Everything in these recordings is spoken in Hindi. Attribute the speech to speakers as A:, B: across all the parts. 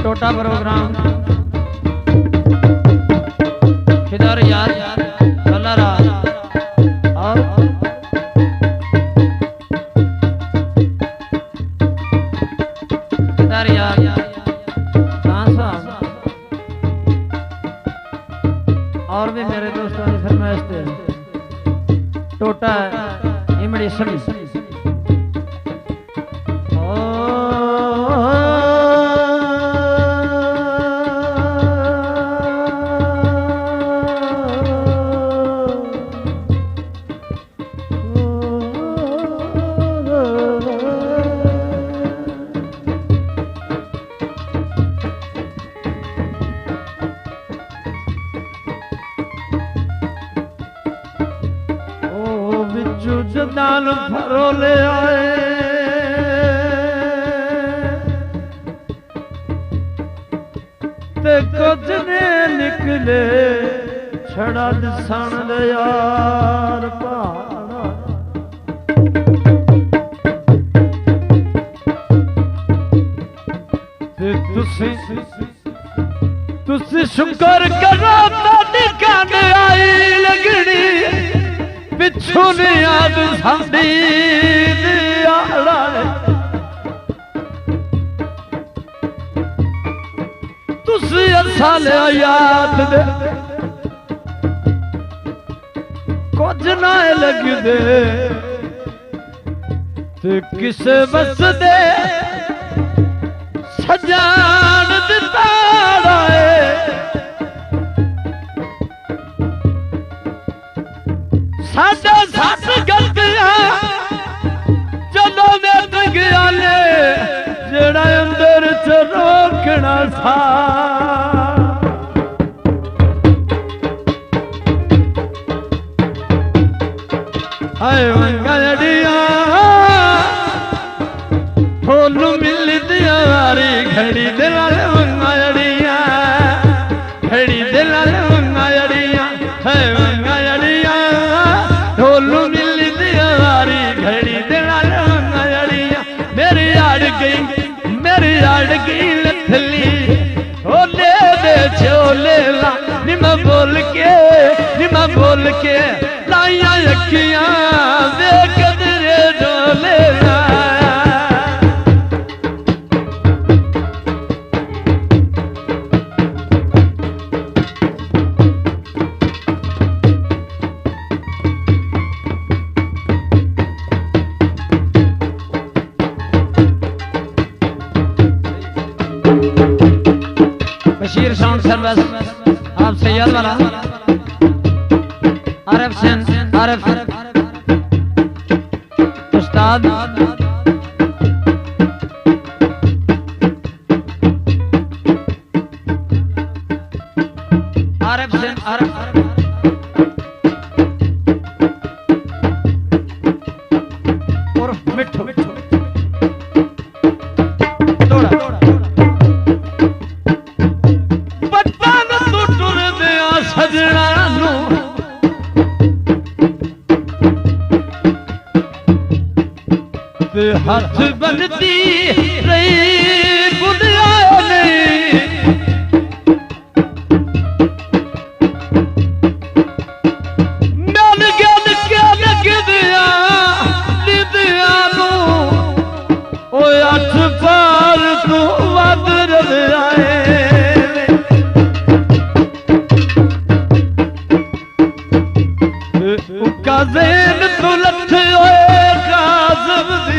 A: टोटा प्रोग्राम किधर यार चला रहा और किधर यार और भी मेरे दोस्तों ने फरमाइश थे टोटा इमड़ी सभी जदान फरोले आए ते कुछ ने निकले छड़ा दसन दे यार पहाड़ा ते तुसी शुक्र करो ताडी कान आई लगनी पिछू ने याद साडी दियाड़ा तुसी अरसा लिया याद दे कुछ ना लगदे ते किसे बस दे सजान दिता साडा सत गलतियां चलो मिट गया ने जेड़ा अंदर च रोकना था हाय मंगड़िया फूल मिलदियां वारी घड़ी दे नाल मंगड़िया घड़ी दे नाल मंगड़िया हाय मंगड़िया ढोलू मिल दियारी घड़ी दे नाल मंगड़िया मेरी अड़ गई लथली ओले दे छोले ला निमा बोल के लाइया अखियां दे कदरे ढोले ला बशीर साउंड सर्विस आप सैयद वाला आरफ उस्ताद और मिठू हाथ बनती रही बुनिया नहीं मिल गया लग दिया दिदिया नू ओ अठ पार तू वध रहे काज़ेन तू लथ होए काज़म दी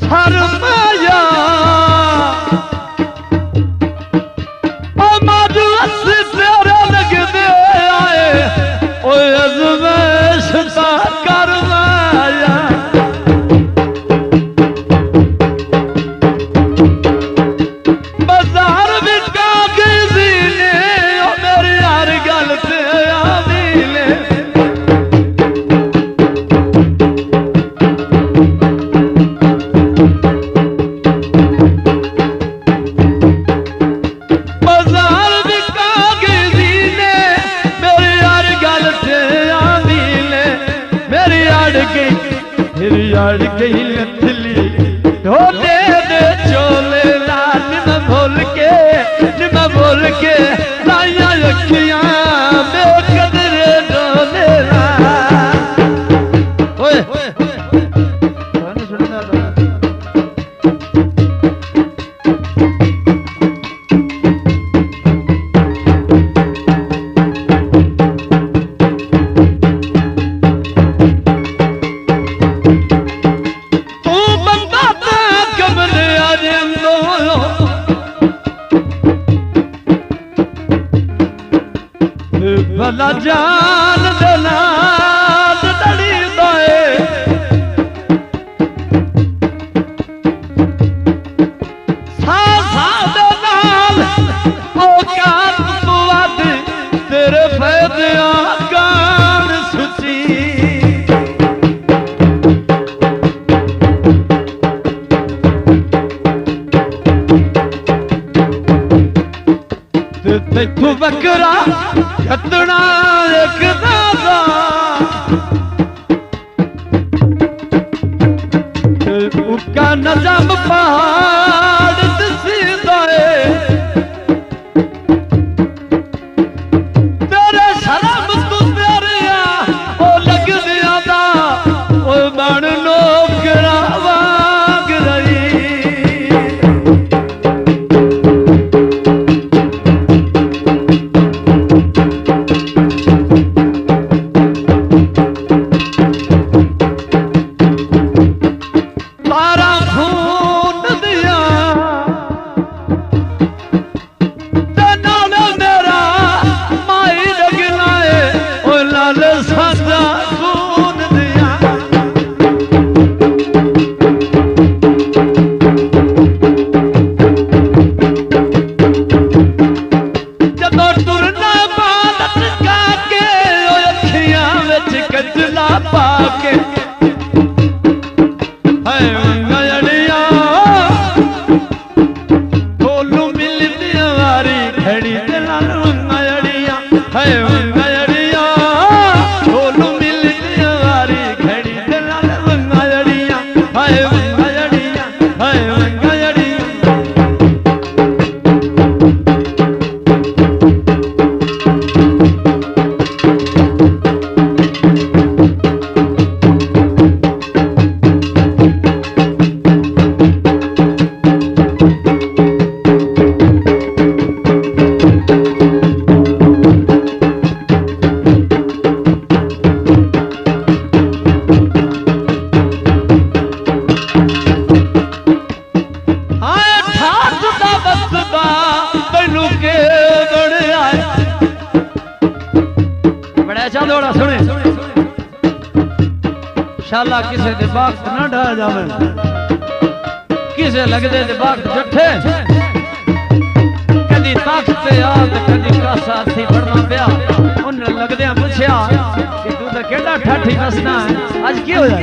B: सरमाया माजूस तेरे लगदे आए ओए अजमेश दा करवाया बाजार विच कागजी ने ओ मेरी हर गल ते आवी ले अड़ गई लथली ढोले दे चोले लाल न भूल के लाइया अखियां बेकदरे डोले ओए भला जान देना डड़ी दाए नाल औकात बुआद तेरे फायदे गान सुची तू बकरा खतना एक दादा उसका नजम पहाड़ सीधाए तेरे शर्म तू प्यारिया ओ लग दिया दा ओ बन नौकरा वाग रही शाला किसे दे वक्त ना डा जावे किसे लगदे दे वक्त जठे कदी ताकत ते आ ते कदी कासा थी पड़ना पिया उन लगदे पूछया कि तू तो केड़ा ठाठी नसना है आज की होया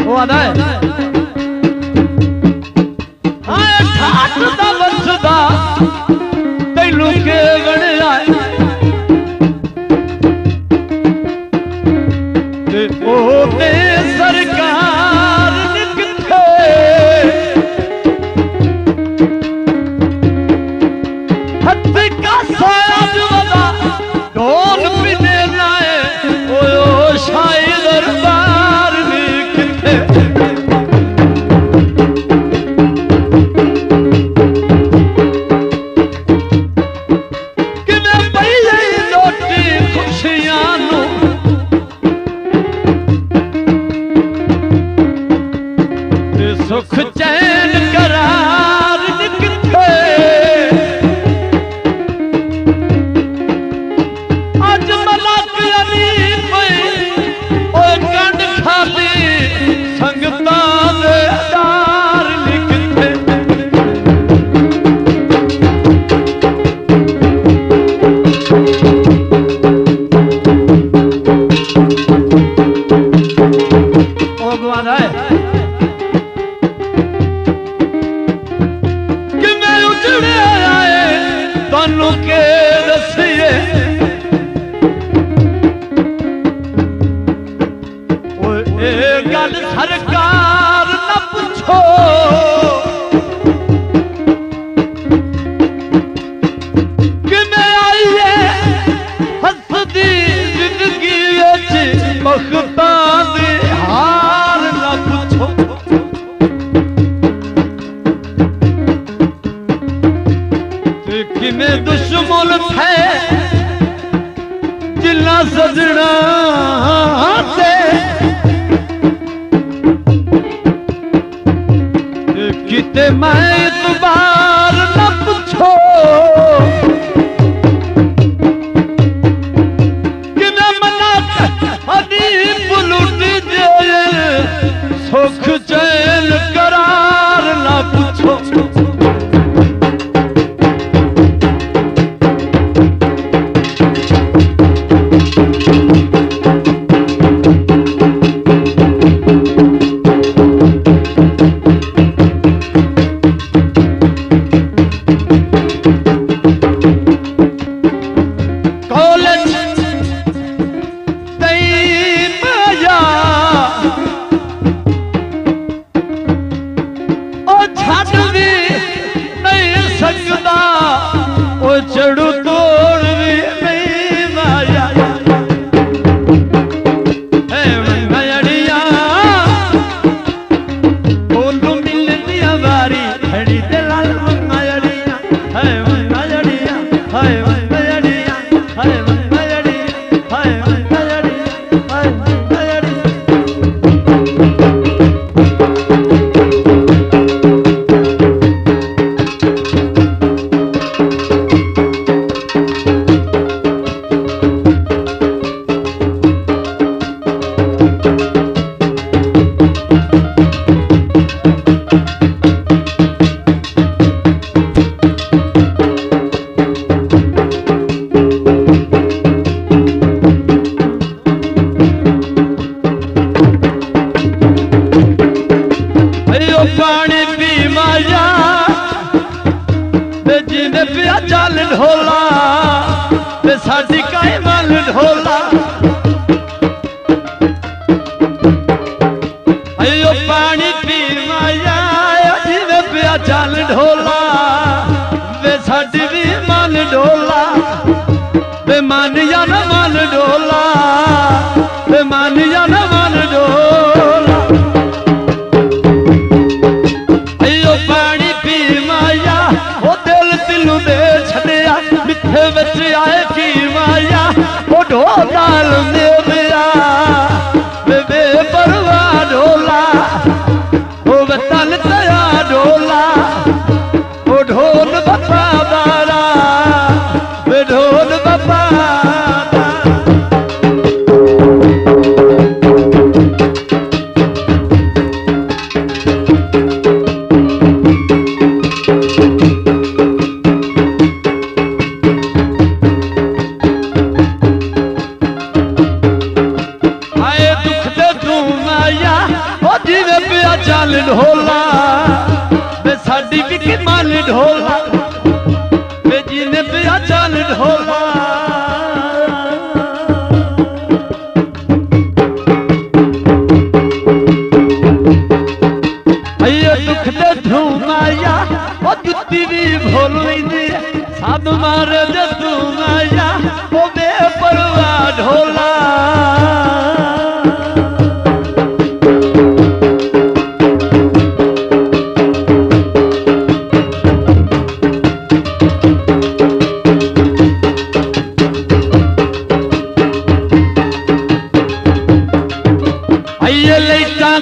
B: वो आदा है हाय ठाठ दा वसदा तैनू के गणया ओ ते सरकार निकथे हथ का साज वाला ढोल पिने लाए ओ शाही दरबार निकथे सुख चैन करार निकथे अज मलक अली ओ कंड खाली संगतां दे डार निकथे ओ गवांदा है के दसिए गल सरकार न पूछो कि मैं आई है हसदी जिंदगी बख्तां दे हार न पूछो कि मैं दुश्मन थे जिला सजना से किते मैं इतबार न पूछो कि मैं मना हदीप लुट जेल सुख चैन करार न पूछो चढ़ू तोड़ भी नहीं माया मयड़िया बोलू मिल दिया बारी खड़ी दे लाल मयड़िया है मयड़िया है मयड़िया है मयड़िया है मयड़िया है मयड़िया पानी पी माया जिन्हें पिया चल ढोला ते साडी काई मल ढोला अयो पानी पी माया जिन्हें पिया चल ढोला वे साडी भी मल ढोला वे मान या न मल ढोला वे मान या न मल ढोला मिठे बच आए की माया वो ढोल मेरा बे परवाह ढोला वो तन तया ढोला वो ढोल बाबा बारा वे ढोल बाबा चल ढोला वे साडी भी माल ढोला वे जिने पिया चल ढोला अयो दुख दे धूम आया ओ जुत्ती भी भोल दी साध मारे जदू आया ओ बेपरवाह ढोला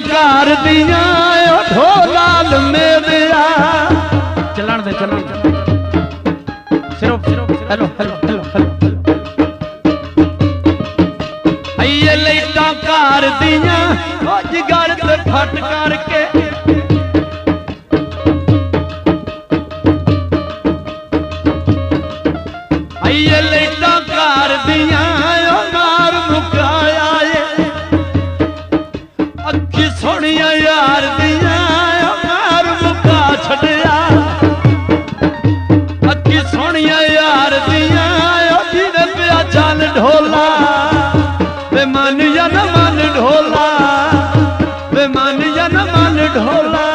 B: कर दिया ढोलाल मेरिया
A: चलन दे सिर्फ हेलो हेलो हेलो
B: आइए लाइटां कार दियां जिगर ते फट करके आइए लाइटां कार दियां मार मुकाया अखी सोनिया यार दियां मार मुका छड़िया अखी सोनिया यार दियां जिवे पिया चल ढोला वे मन या न मन ढोला वे मन या न मन ढोला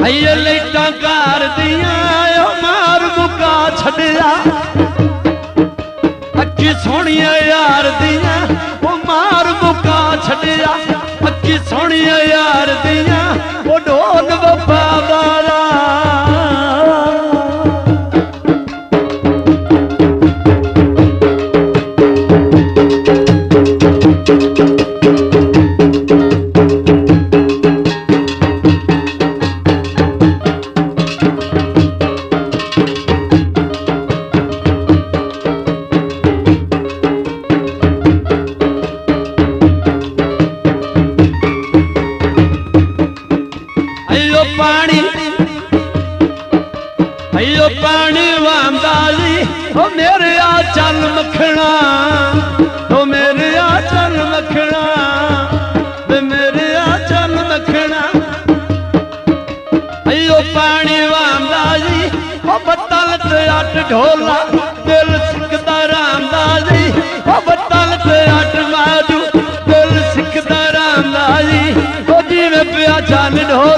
B: आइए लाइटां कार दियां मार मुका छड़िया अखी सोनिया यार दियां वो मार मुका छड़िया अखी सोनिया यार दियां वो ढोल वफादारा पानी वांदाली ओ मेरे आ चल मखना ओ मेरे आ चल मखना वे मेरे आ चल मखना अयो पानी वांदाली ओ बत्तल ते अट ढोला दिल सिकदा रामदाली ओ बत्तल ते अट मारू दिल सिकदा रामदाली ओ जिवें पिया चल ढोला